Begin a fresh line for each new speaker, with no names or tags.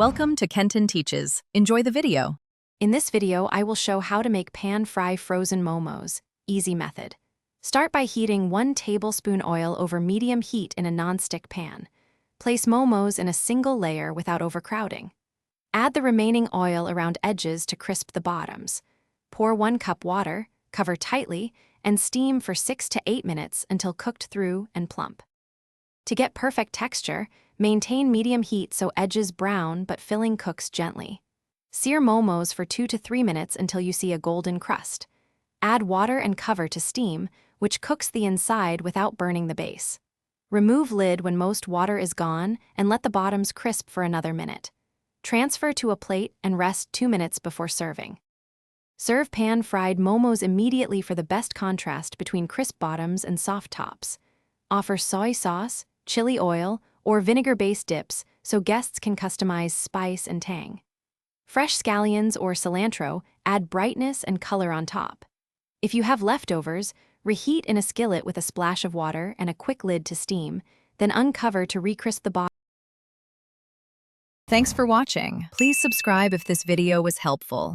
Welcome to Kenton Teaches. Enjoy the video.
In this video, I will show how to make pan-fry frozen momos. Easy method. Start by heating 1 tablespoon oil over medium heat in a non-stick pan. Place momos in a single layer without overcrowding. Add the remaining oil around edges to crisp the bottoms. Pour 1 cup water, cover tightly, and steam for 6 to 8 minutes until cooked through and plump. To get perfect texture, maintain medium heat so edges brown but filling cooks gently. Sear momos for 2 to 3 minutes until you see a golden crust. Add water and cover to steam, which cooks the inside without burning the base. Remove lid when most water is gone and let the bottoms crisp for another minute. Transfer to a plate and rest 2 minutes before serving. Serve pan-fried momos immediately for the best contrast between crisp bottoms and soft tops. Offer soy sauce, chili oil, or vinegar-based dips so guests can customize spice and tang. Fresh scallions or cilantro add brightness and color on top. If you have leftovers, reheat in a skillet with a splash of water and a quick lid to steam, then uncover to recrisp the bottom.
Thanks for watching. Please subscribe if this video was helpful.